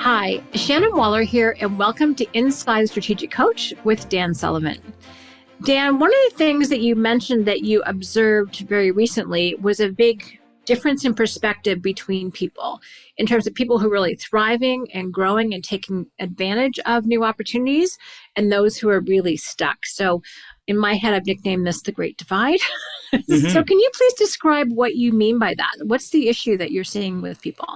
Hi, Shannon Waller here, and welcome to Inside Strategic Coach with Dan Sullivan. Dan, one of the things that you mentioned that you observed very recently was a big difference in perspective between people in terms of people who are really thriving and growing and taking advantage of new opportunities and those who are really stuck. So in my head, I've nicknamed this the Great Divide. So can you please describe what you mean by that? What's the issue that you're seeing with people?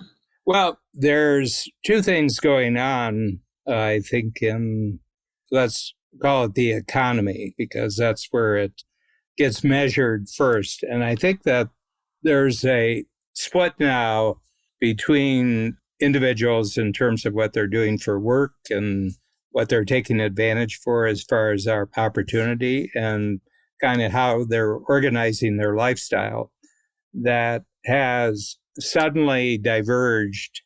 Well, there's two things going on, I think, let's call it the economy, because that's where it gets measured first. And I think that there's a split now between individuals in terms of what they're doing for work and what they're taking advantage for as far as our opportunity and kind of how they're organizing their lifestyle that has suddenly diverged,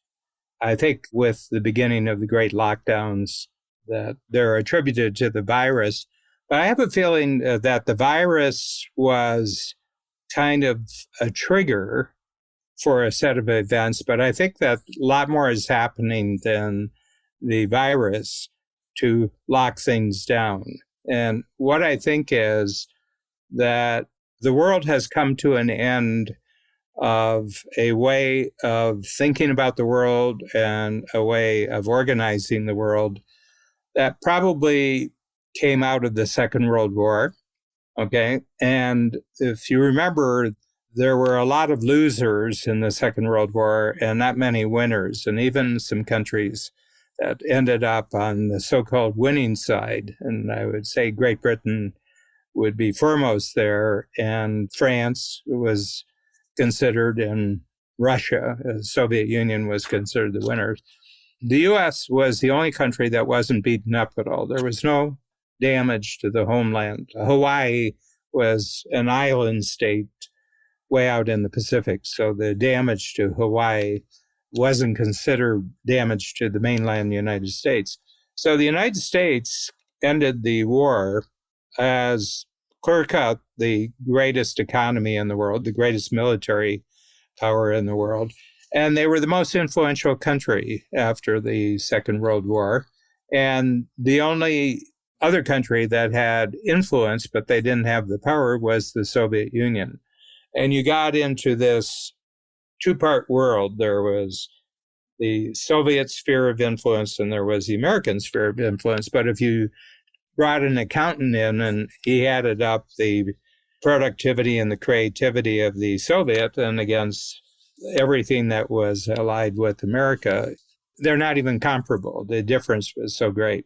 I think, with the beginning of the great lockdowns that they're attributed to the virus. But I have a feeling that the virus was kind of a trigger for a set of events, but I think that a lot more is happening than the virus to lock things down. And what I think is that the world has come to an end of a way of thinking about the world and a way of organizing the world that probably came out of the Second World War. Okay. And if you remember, there were a lot of losers in the Second World War and not many winners, and even some countries that ended up on the so-called winning side. And I would say Great Britain would be foremost there, and France was considered, and Russia, the Soviet Union, was considered the winners. The U.S. was the only country that wasn't beaten up at all. There was no damage to the homeland. Hawaii was an island state way out in the Pacific, so the damage to Hawaii wasn't considered damage to the mainland United States. So the United States ended the war as clear-cut the greatest economy in the world, the greatest military power in the world. And they were the most influential country after the Second World War. And the only other country that had influence, but they didn't have the power, was the Soviet Union. And you got into this two-part world. There was the Soviet sphere of influence and there was the American sphere of influence. But if you brought an accountant in and he added up the productivity and the creativity of the Soviet and against everything that was allied with America, they're not even comparable. The difference was so great.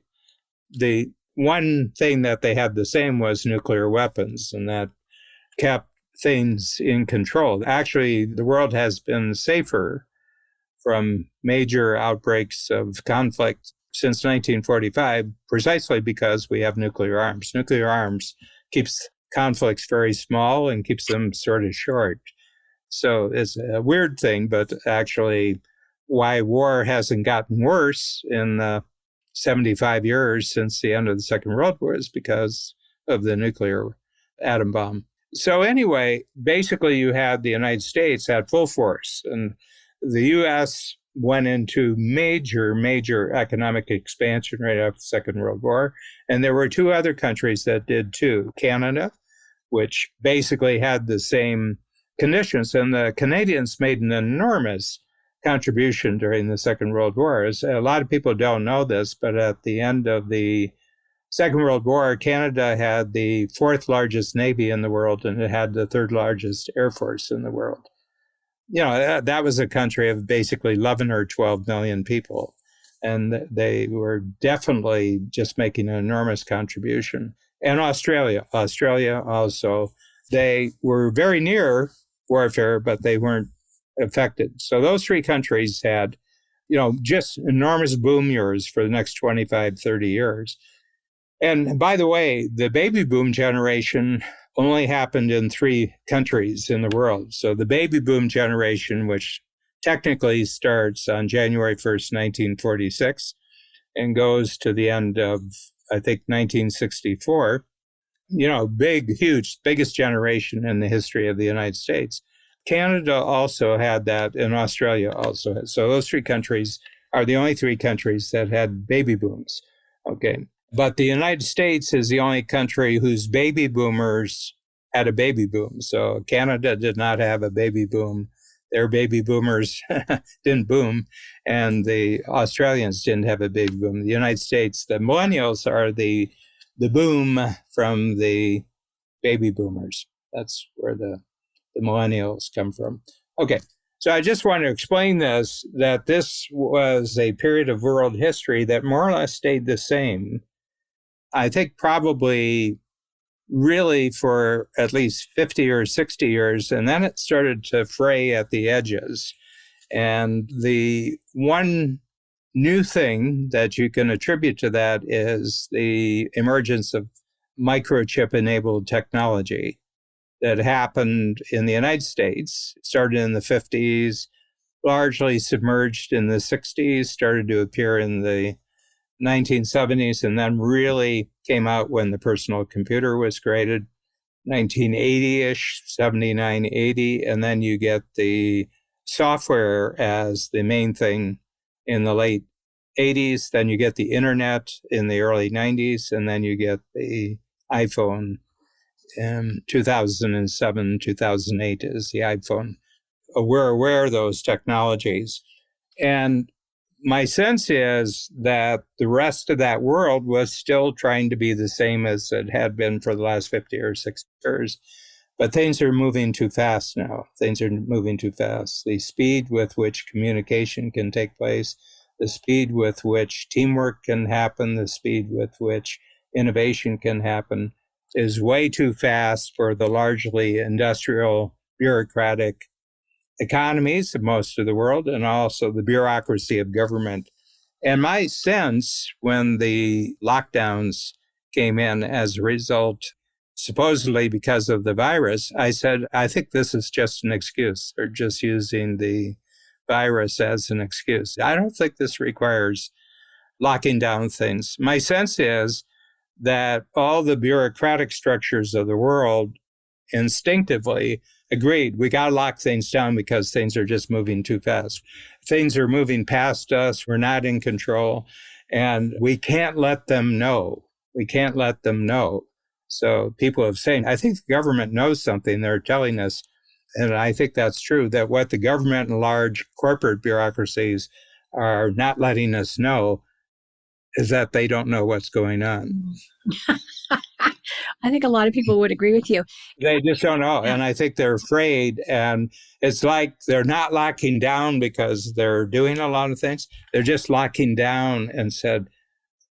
The one thing that they had the same was nuclear weapons, and that kept things in control. Actually, the world has been safer from major outbreaks of conflict since 1945, precisely because we have nuclear arms. Nuclear arms keeps conflicts very small and keeps them sort of short. So it's a weird thing, but actually why war hasn't gotten worse in the 75 years since the end of the Second World War is because of the nuclear atom bomb. So anyway, basically you had the United States at full force, and the U.S. went into major economic expansion right after the Second World War. And there were two other countries that did too. Canada, which basically had the same conditions. And the Canadians made an enormous contribution during the Second World War. A lot of people don't know this, but at the end of the Second World War, Canada had the fourth largest Navy in the world, and it had the third largest Air Force in the world. You know, that was a country of basically 11 or 12 million people. And they were definitely just making an enormous contribution. And Australia also, they were very near warfare, but they weren't affected. So those three countries had, just enormous boom years for the next 25, 30 years. And by the way, the baby boom generation only happened in three countries in the world. So the baby boom generation, which technically starts on January 1st, 1946, and goes to the end of, I think, 1964, biggest generation in the history of the United States. Canada also had that, and Australia also had. So those three countries are the only three countries that had baby booms. Okay. But the United States is the only country whose baby boomers had a baby boom. So Canada did not have a baby boom. Their baby boomers didn't boom. And the Australians didn't have a baby boom. The United States, the millennials are the boom from the baby boomers. That's where the millennials come from. Okay. So I just want to explain this, that this was a period of world history that more or less stayed the same. I think probably really for at least 50 or 60 years, and then it started to fray at the edges. And the one new thing that you can attribute to that is the emergence of microchip-enabled technology that happened in the United States. It started in the 50s, largely submerged in the 60s, started to appear in the 1970s, and then really came out when the personal computer was created, 1980-ish, 79, 80, and then you get the software as the main thing in the late 80s, then you get the internet in the early 90s, and then you get the iPhone in 2007, 2008 is the iPhone. We're aware of those technologies. And my sense is that the rest of that world was still trying to be the same as it had been for the last 50 or 60 years. But things are moving too fast now. Things are moving too fast. The speed with which communication can take place, the speed with which teamwork can happen, the speed with which innovation can happen is way too fast for the largely industrial, bureaucratic economies of most of the world, and also the bureaucracy of government. And my sense when the lockdowns came in as a result, supposedly because of the virus, I said, I think this is just an excuse. They're just using the virus as an excuse. I don't think this requires locking down things. My sense is that all the bureaucratic structures of the world instinctively agreed, we got to lock things down because things are just moving too fast. Things are moving past us. We're not in control. And we can't let them know. We can't let them know. So people have said, I think the government knows something. They're telling us, and I think that's true, that what the government and large corporate bureaucracies are not letting us know is that they don't know what's going on. I think a lot of people would agree with you. They just don't know. And I think they're afraid. And it's like they're not locking down because they're doing a lot of things. They're just locking down and said,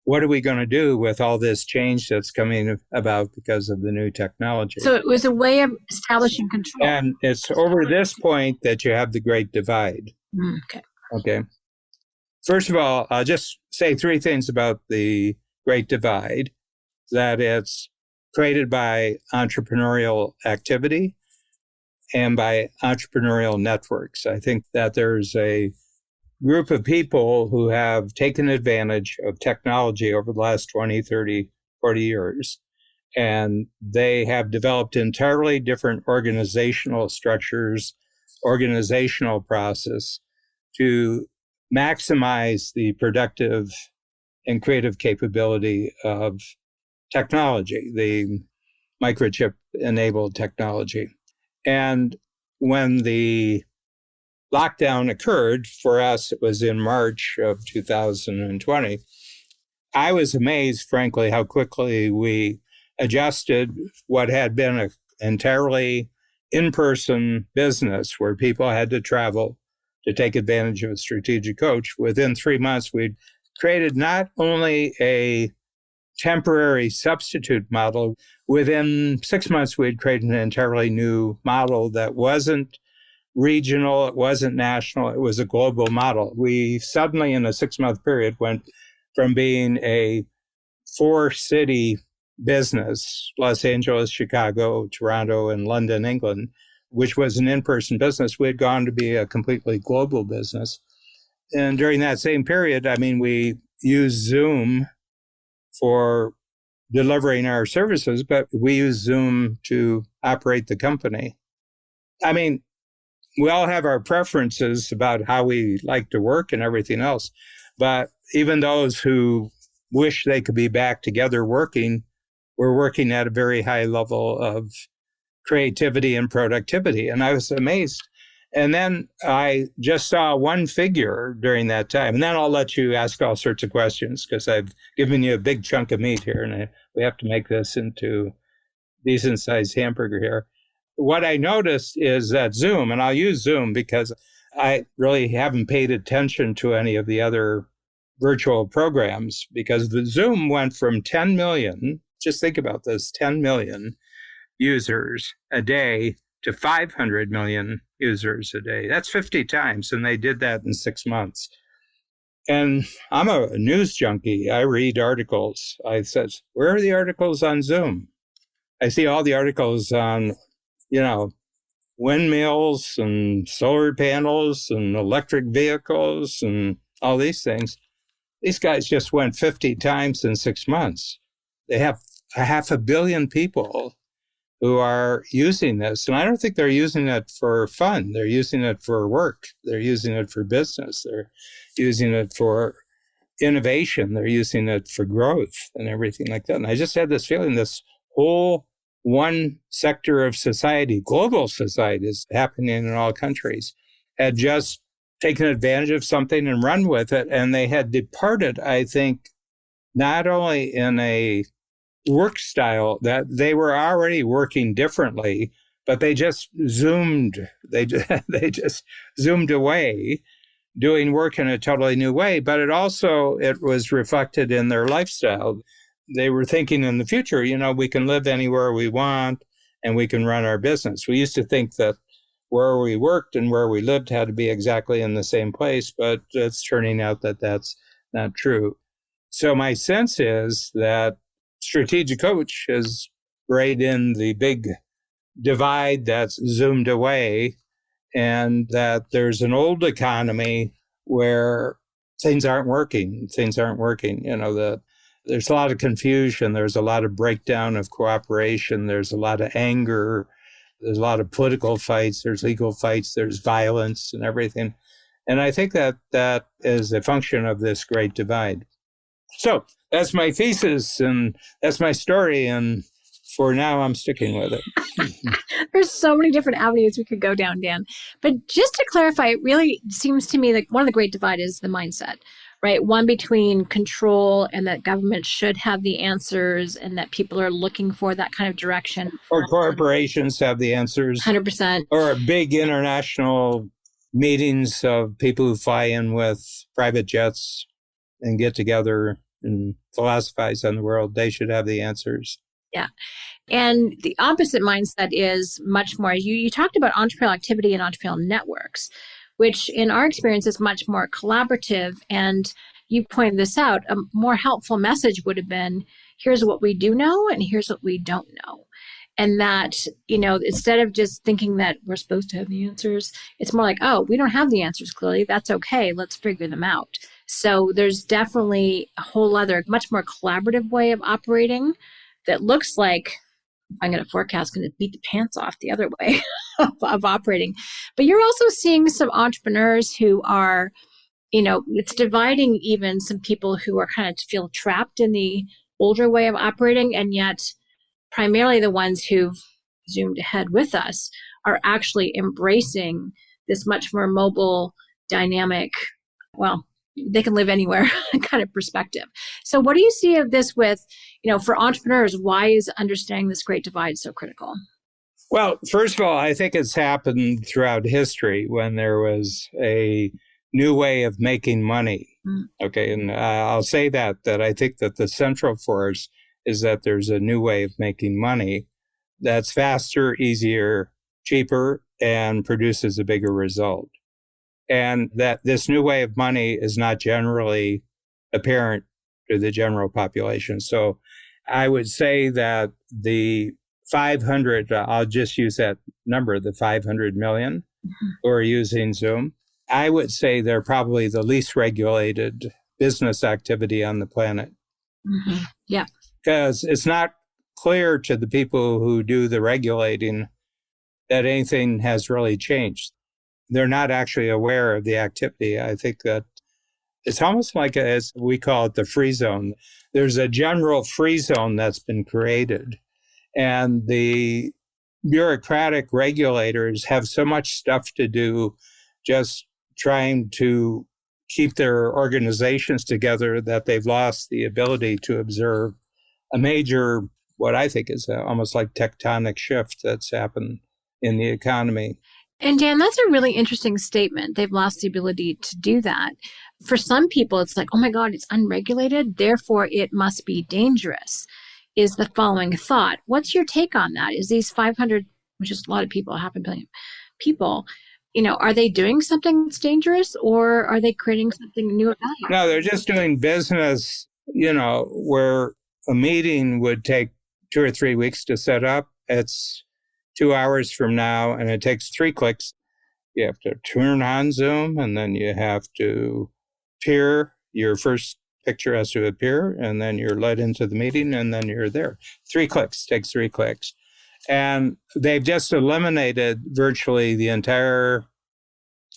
what are we going to do with all this change that's coming about because of the new technology? So it was a way of establishing control. And it's over this point that you have the Great Divide. Okay. Okay. First of all, I'll just say three things about the Great Divide. That it's created by entrepreneurial activity and by entrepreneurial networks. I think that there's a group of people who have taken advantage of technology over the last 20, 30, 40 years, and they have developed entirely different organizational structures, organizational process to maximize the productive and creative capability of technology, the microchip-enabled technology. And when the lockdown occurred, for us, it was in March of 2020, I was amazed, frankly, how quickly we adjusted what had been an entirely in-person business where people had to travel to take advantage of a strategic coach. Within 3 months, we'd created not only a temporary substitute model. Within 6 months, we had created an entirely new model that wasn't regional, it wasn't national, it was a global model. We suddenly, in a 6-month period, went from being a 4-city business, Los Angeles, Chicago, Toronto, and London, England, which was an in-person business. We had gone to be a completely global business. And during that same period, we used Zoom for delivering our services, but we use Zoom to operate the company. we all have our preferences about how we like to work and everything else. But even those who wish they could be back together working, were working at a very high level of creativity and productivity. And I was amazed. And then I just saw one figure during that time. And then I'll let you ask all sorts of questions because I've given you a big chunk of meat here. And we have to make this into decent sized hamburger here. What I noticed is that Zoom, and I'll use Zoom because I really haven't paid attention to any of the other virtual programs, because the Zoom went from 10 million, just think about this, 10 million users a day to 500 million users a day. That's 50 times, and they did that in 6 months. And I'm a news junkie. I read articles. I says, where are the articles on Zoom? I see all the articles on, windmills and solar panels and electric vehicles and all these things. These guys just went 50 times in 6 months. They have 500 million people who are using this. And I don't think they're using it for fun. They're using it for work. They're using it for business. They're using it for innovation. They're using it for growth and everything like that. And I just had this feeling this whole one sector of society, global society, is happening in all countries, had just taken advantage of something and run with it. And they had departed, I think, not only in a work style that they were already working differently, but they just zoomed. They just zoomed away, doing work in a totally new way. But it was reflected in their lifestyle. They were thinking in the future, we can live anywhere we want and we can run our business. We used to think that where we worked and where we lived had to be exactly in the same place, but it's turning out that that's not true. So my sense is that Strategic Coach is right in the big divide that's zoomed away, and that there's an old economy where things aren't working. There's a lot of confusion. There's a lot of breakdown of cooperation. There's a lot of anger. There's a lot of political fights. There's legal fights. There's violence and everything. And I think that is a function of this great divide. So that's my thesis and that's my story. And for now, I'm sticking with it. There's so many different avenues we could go down, Dan. But just to clarify, it really seems to me like one of the great divide is the mindset, right? One between control and that government should have the answers and that people are looking for that kind of direction. Or corporations have the answers. 100%. Or big international meetings of people who fly in with private jets and get together and philosophize on the world. They should have the answers. Yeah. And the opposite mindset is much more, you talked about entrepreneurial activity and entrepreneurial networks, which in our experience is much more collaborative. And you pointed this out, a more helpful message would have been, here's what we do know and here's what we don't know. And that, instead of just thinking that we're supposed to have the answers, it's more like, oh, we don't have the answers clearly. That's okay. Let's figure them out. So there's definitely a whole other, much more collaborative way of operating that looks like, I'm going to forecast, going to beat the pants off the other way of operating. But you're also seeing some entrepreneurs who are, it's dividing even some people who are kind of feel trapped in the older way of operating, and yet primarily the ones who've zoomed ahead with us are actually embracing this much more mobile, dynamic, they can live anywhere kind of perspective. So what do you see of this with, for entrepreneurs, why is understanding this great divide so critical? Well, first of all, I think it's happened throughout history when there was a new way of making money. Okay. And I'll say that I think that the central force is that there's a new way of making money that's faster, easier, cheaper, and produces a bigger result. And that this new way of money is not generally apparent to the general population. So I would say that the 500, I'll just use that number, the 500 million who are using Zoom, I would say they're probably the least regulated business activity on the planet. Mm-hmm. Yeah. Because it's not clear to the people who do the regulating that anything has really changed. they're not actually aware of the activity. I think that it's almost like, as we call it, the free zone. There's a general free zone that's been created. And the bureaucratic regulators have so much stuff to do just trying to keep their organizations together that they've lost the ability to observe a major, what I think is almost like tectonic shift that's happened in the economy. And Dan, that's a really interesting statement. They've lost the ability to do that. For some people, it's like, oh my God, it's unregulated, therefore it must be dangerous, is the following thought. What's your take on that? Is these 500, which is a lot of people, 500,000,000 people, are they doing something that's dangerous, or are they creating something new about it? No, they're just doing business, where a meeting would take 2 or 3 weeks to set up. It's 2 hours from now, and it takes 3 clicks. You have to turn on Zoom, and then you have to appear. Your first picture has to appear, and then you're led into the meeting, and then you're there. 3 clicks, takes 3 clicks. And they've just eliminated virtually the entire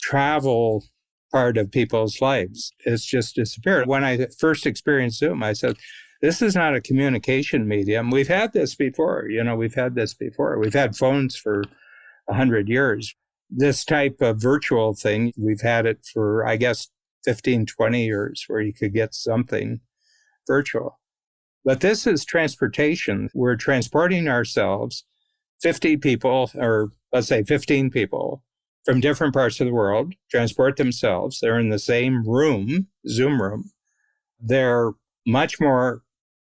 travel part of people's lives. It's just disappeared. When I first experienced Zoom, I said, this is not a communication medium. We've had this before. We've had phones for 100 years. This type of virtual thing, we've had it for, I guess, 15, 20 years where you could get something virtual. But this is transportation. We're transporting ourselves, 50 people, or let's say 15 people from different parts of the world, transport themselves. They're in the same room, Zoom room. They're much more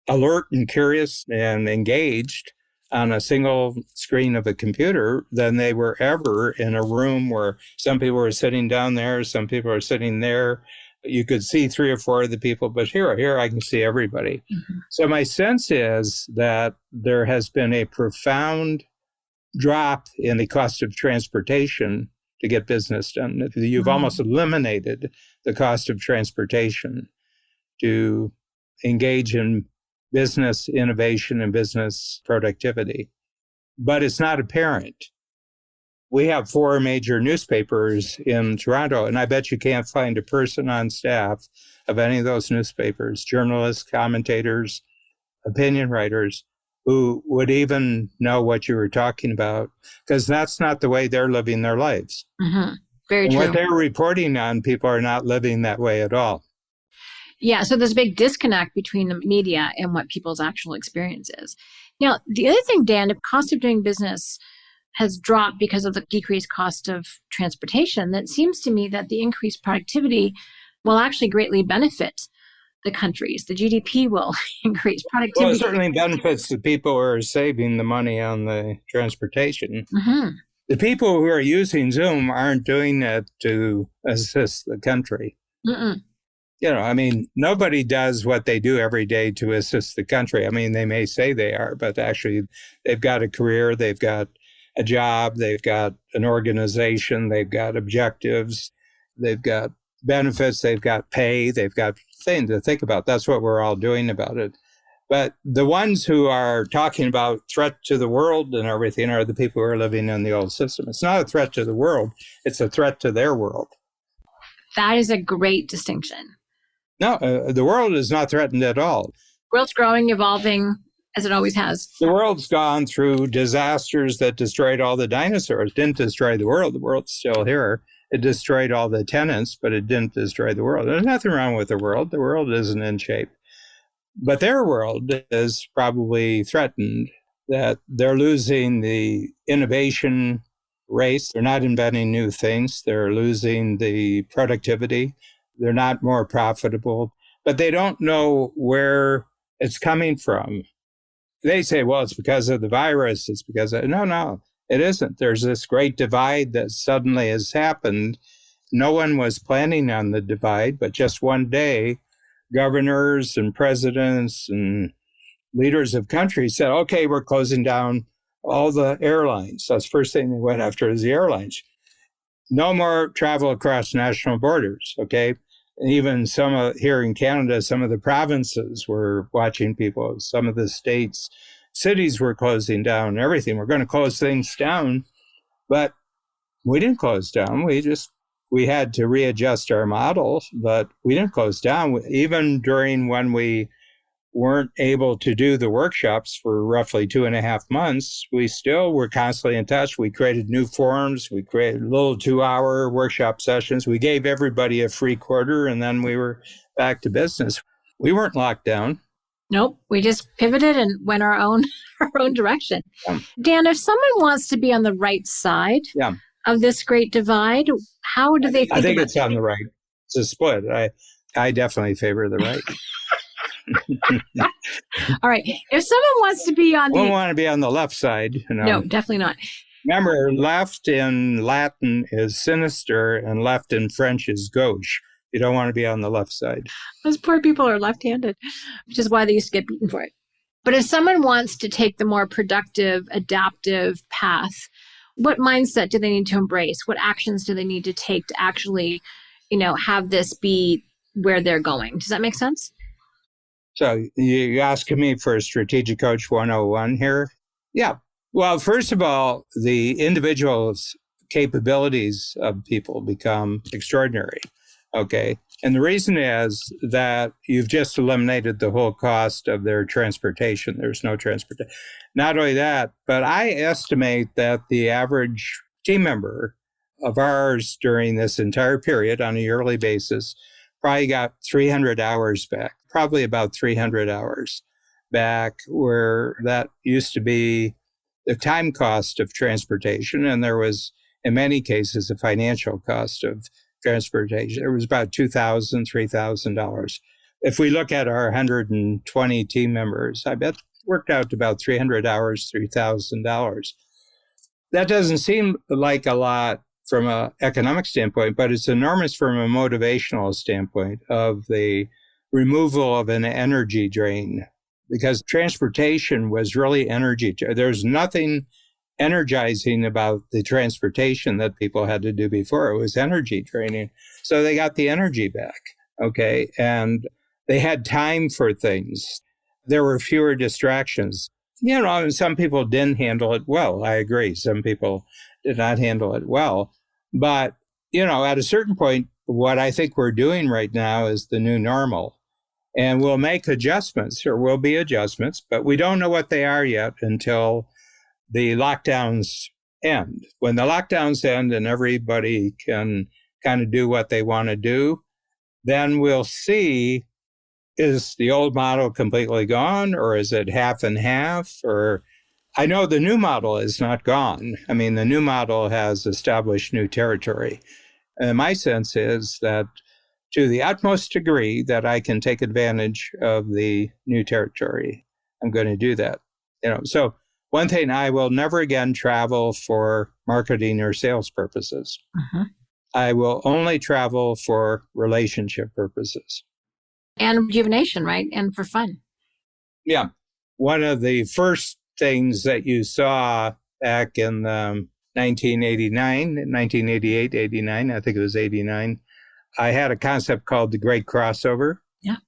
alert and curious and engaged on a single screen of a computer than they were ever in a room where some people were sitting down there, some people are sitting there. You could see 3 or 4 of the people, but here I can see everybody. Mm-hmm. So my sense is that there has been a profound drop in the cost of transportation to get business done. You've almost eliminated the cost of transportation to engage in business innovation and business productivity. But it's not apparent. We have 4 major newspapers in Toronto, and I bet you can't find a person on staff of any of those newspapers, journalists, commentators, opinion writers, who would even know what you were talking about, because that's not the way they're living their lives. Mm-hmm. Very and true. What they're reporting on, people are not living that way at all. Yeah, so there's a big disconnect between the media and what people's actual experience is. Now, the other thing, Dan, if cost of doing business has dropped because of the decreased cost of transportation, then it seems to me that the increased productivity will actually greatly benefit the countries. The GDP will increase productivity. Well, it certainly benefits the people who are saving the money on the transportation. Mm-hmm. The people who are using Zoom aren't doing it to assist the country. Mm-mm. Nobody does what they do every day to assist the country. They may say they are, but actually they've got a career, they've got a job, they've got an organization, they've got objectives, they've got benefits, they've got pay, they've got things to think about. That's what we're all doing about it. But the ones who are talking about threat to the world and everything are the people who are living in the old system. It's not a threat to the world, it's a threat to their world. That is a great distinction. No, the world is not threatened at all. The world's growing, evolving, as it always has. The world's gone through disasters that destroyed all the dinosaurs. Didn't destroy the world. The world's still here. It destroyed all the tenants, but it didn't destroy the world. There's nothing wrong with the world. The world isn't in shape. But their world is probably threatened, that they're losing the innovation race. They're not inventing new things. They're losing the productivity. They're not more profitable, but they don't know where it's coming from. They say, well, it's because of the virus. It's because of, no, it isn't. There's this great divide that suddenly has happened. No one was planning on the divide, but just one day, governors and presidents and leaders of countries said, okay, we're closing down all the airlines. That's the first thing they went after is the airlines. No more travel across national borders, okay? Even here in Canada, some of the provinces were watching people. Some of the states, cities were closing down, everything. We're going to close things down. But We didn't close down. We had to readjust our model, but we didn't close down. Even during when we weren't able to do the workshops for roughly 2.5 months, we still were constantly in touch. We created new forums. We created little 2-hour workshop sessions. We gave everybody a free quarter, and then we were back to business. We weren't locked down. Nope. We just pivoted and went our own direction. Dan, if someone wants to be on the right side of this great divide, how do they think I think about it's on the right. It's a split. I definitely favor the right. All right. If someone wants to be on we want to be on the left side. No, definitely not. Remember, left in Latin is sinister and left in French is gauche. You don't want to be on the left side. Those poor people are left-handed, which is why they used to get beaten for it. But if someone wants to take the more productive, adaptive path, what mindset do they need to embrace? What actions do they need to take to actually, have this be where they're going? Does that make sense? So you're asking me for a Strategic Coach 101 here? Yeah. Well, first of all, the individual's capabilities of people become extraordinary. Okay. And the reason is that you've just eliminated the whole cost of their transportation. There's no transportation. Not only that, but I estimate that the average team member of ours during this entire period on a yearly basis probably got 300 hours back, probably about 300 hours back, where that used to be the time cost of transportation. And there was, in many cases, a financial cost of transportation. It was about $2,000, $3,000. If we look at our 120 team members, I bet it worked out to about 300 hours, $3,000. That doesn't seem like a lot from an economic standpoint, but it's enormous from a motivational standpoint of the removal of an energy drain, because transportation was really energy. There's nothing energizing about the transportation that people had to do before. It was energy draining. So they got the energy back, okay? And they had time for things. There were fewer distractions. Some people didn't handle it well. I agree. Some people did not handle it well. But, at a certain point, what I think we're doing right now is the new normal. And we'll make adjustments. There will be adjustments, but we don't know what they are yet until the lockdowns end. When the lockdowns end and everybody can kind of do what they want to do, then we'll see, is the old model completely gone, or is it half and half? Or I know the new model is not gone. I mean, the new model has established new territory. And my sense is that to the utmost degree that I can take advantage of the new territory, I'm going to do that. So one thing, I will never again travel for marketing or sales purposes. Uh-huh. I will only travel for relationship purposes. And rejuvenation, right? And for fun. Yeah. One of the first things that you saw back in 1988, 89, I think it was 89, I had a concept called the Great Crossover. Yeah.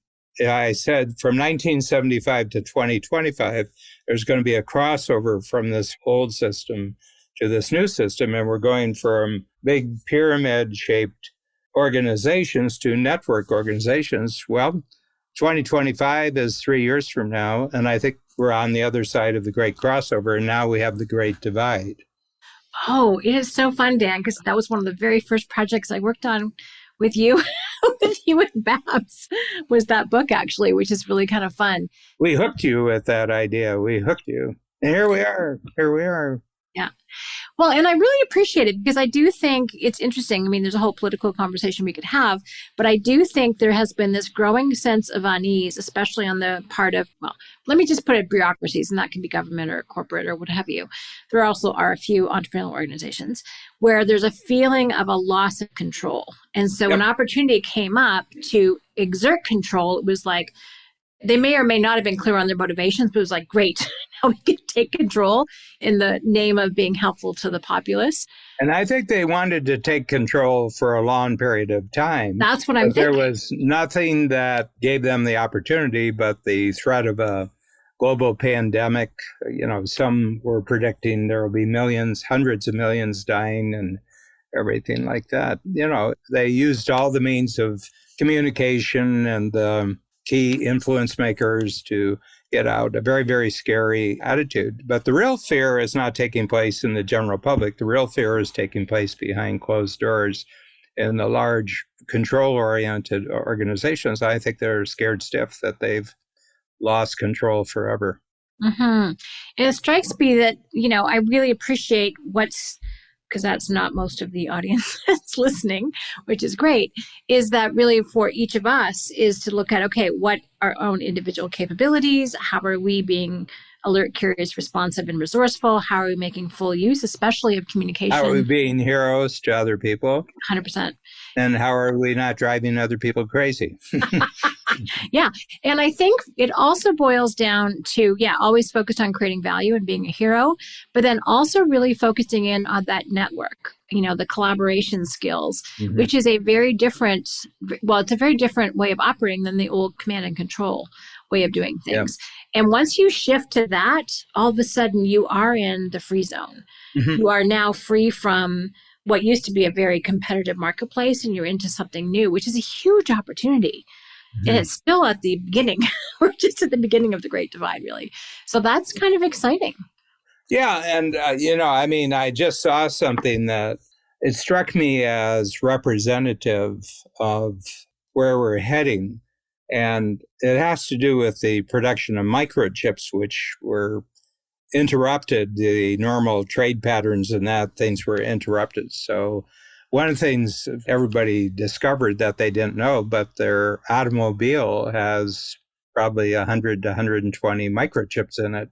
I said from 1975 to 2025, there's going to be a crossover from this old system to this new system. And we're going from big pyramid-shaped organizations to network organizations. Well, 2025 is 3 years from now. And I think we're on the other side of the Great Crossover. And now we have the Great Divide. Oh, it is so fun, Dan, because that was one of the very first projects I worked on with you, with you and Babs, was that book, actually, which is really kind of fun. We hooked you with that idea. We hooked you. And here we are. Yeah. Well, and I really appreciate it, because I do think it's interesting. I mean, there's a whole political conversation we could have, but I do think there has been this growing sense of unease, especially on the part of, let me just put it, bureaucracies, and that can be government or corporate or what have you. There also are a few entrepreneurial organizations where there's a feeling of a loss of control. And so when opportunity came up to exert control, it was like, they may or may not have been clear on their motivations, but it was like, great, now we can take control in the name of being helpful to the populace. And I think they wanted to take control for a long period of time. That's what I'm thinking. There was nothing that gave them the opportunity but the threat of a global pandemic. Some were predicting there will be millions, hundreds of millions dying, and everything like that. They used all the means of communication and key influence makers to get out a very, very scary attitude. But the real fear is not taking place in the general public. The real fear is taking place behind closed doors in the large control-oriented organizations. I think they're scared stiff that they've lost control forever. Mm-hmm. And it strikes me that, I really appreciate because that's not most of the audience that's listening, which is great, is that really for each of us is to look at, okay, what our own individual capabilities, how are we being alert, curious, responsive, and resourceful? How are we making full use, especially of communication? How are we being heroes to other people? 100%. And how are we not driving other people crazy? Yeah. And I think it also boils down to, always focused on creating value and being a hero, but then also really focusing in on that network, the collaboration skills, which is a very different way of operating than the old command and control way of doing things. Yeah. And once you shift to that, all of a sudden you are in the free zone. Mm-hmm. You are now free from what used to be a very competitive marketplace, and you're into something new, which is a huge opportunity. Mm-hmm. And it's still at the beginning. We're just at the beginning of the Great Divide, really. So that's kind of exciting. Yeah. And, I just saw something that it struck me as representative of where we're heading. And it has to do with the production of microchips, which were interrupted. The normal trade patterns and things were interrupted. So one of the things everybody discovered that they didn't know, but their automobile has probably 100 to 120 microchips in it.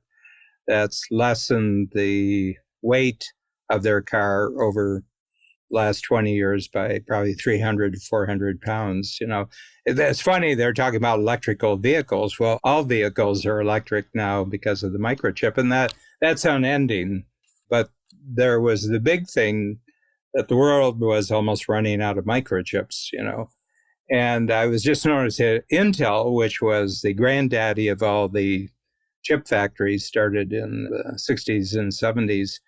That's less than the weight of their car over last 20 years by probably 300 to 400 pounds. It's funny, they're talking about electrical vehicles. Well, all vehicles are electric now because of the microchip, and that's unending. But there was the big thing that the world was almost running out of microchips, And I was just noticing Intel, which was the granddaddy of all the chip factories, started in the 60s and 70s.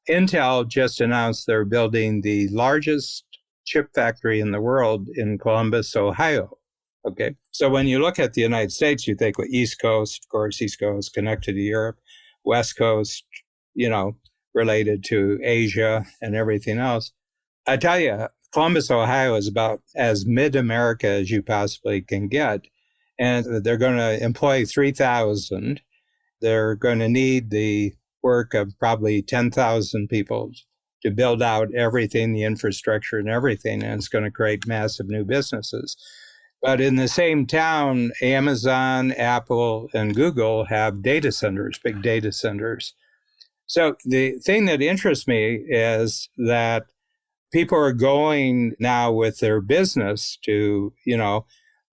Intel just announced they're building the largest chip factory in the world in Columbus, Ohio. Okay. So when you look at the United States, you think, well, East Coast, of course, East Coast connected to Europe, West Coast, related to Asia and everything else. I tell you, Columbus, Ohio is about as mid-America as you possibly can get. And they're going to employ 3,000. They're going to need the work of probably 10,000 people to build out everything, the infrastructure and everything, and it's going to create massive new businesses. But in the same town, Amazon, Apple, and Google have data centers, big data centers. So the thing that interests me is that people are going now with their business to,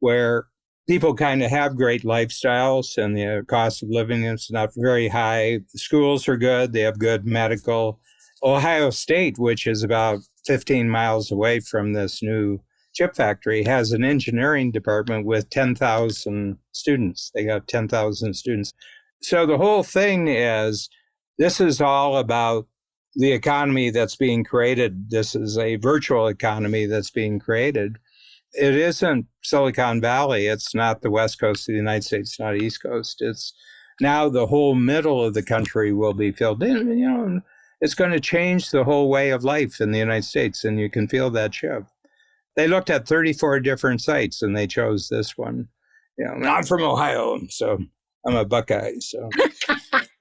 where people kind of have great lifestyles and the cost of living is not very high. The schools are good. They have good medical. Ohio State, which is about 15 miles away from this new chip factory, has an engineering department with 10,000 students. They got 10,000 students. So the whole thing is, this is all about the economy that's being created. This is a virtual economy that's being created. It isn't Silicon Valley. It's not the West Coast of the United States. It's not East Coast. It's now the whole middle of the country will be filled in. It's going to change the whole way of life in the United States, and you can feel that shift. They looked at 34 different sites, and they chose this one. I'm from Ohio, so I'm a Buckeye. So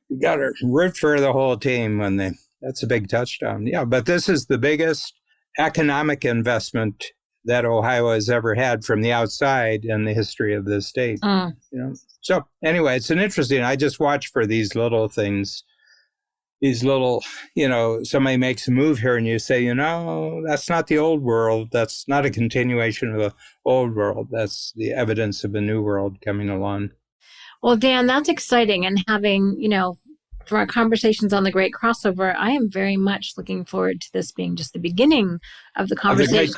you got to root for the whole team that's a big touchdown. Yeah, but this is the biggest economic investment that Ohio has ever had from the outside in the history of the state. So anyway, it's I just watch for these little things, somebody makes a move here and you say, that's not the old world. That's not a continuation of the old world. That's the evidence of a new world coming along. Well, Dan, that's exciting. And having, from our conversations on the Great Crossover, I am very much looking forward to this being just the beginning of the conversation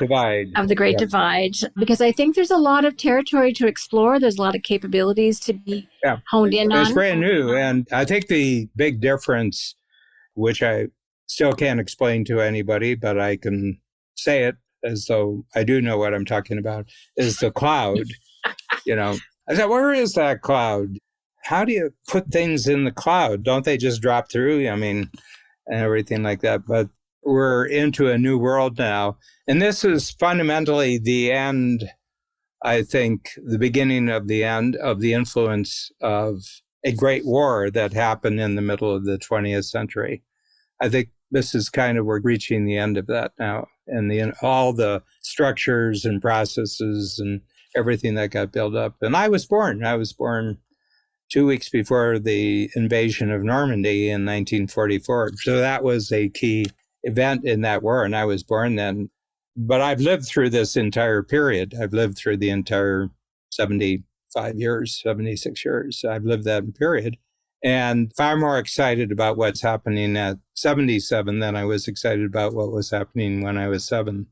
of the Great Divide, because I think there's a lot of territory to explore. There's a lot of capabilities to be honed in on. It's brand new. And I think the big difference, which I still can't explain to anybody, but I can say it as though I do know what I'm talking about, is the cloud. I said, where is that cloud? How do you put things in the cloud? Don't they just drop through? And everything like that. But we're into a new world now. And this is fundamentally the end, I think, the beginning of the end of the influence of a great war that happened in the middle of the 20th century. I think this is kind of, we're reaching the end of that now. And all the structures and processes and everything that got built up. And I was born 2 weeks before the invasion of Normandy in 1944. So that was a key event in that war. And I was born then. But I've lived through this entire period. I've lived through the entire 75 years, 76 years. I've lived that period. And far more excited about what's happening at 77 than I was excited about what was happening when I was 7.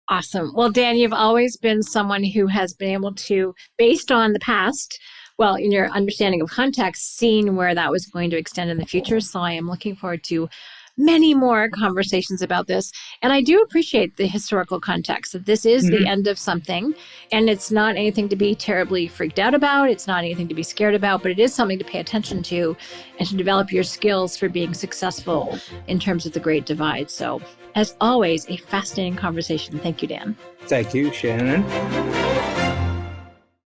Awesome. Well, Dan, you've always been someone who has been able to, based on the past, well, in your understanding of context, seen where that was going to extend in the future. So I am looking forward to many more conversations about this. And I do appreciate the historical context that this is the end of something, and it's not anything to be terribly freaked out about. It's not anything to be scared about, but it is something to pay attention to and to develop your skills for being successful in terms of the Great Divide. So as always, a fascinating conversation. Thank you, Dan. Thank you, Shannon.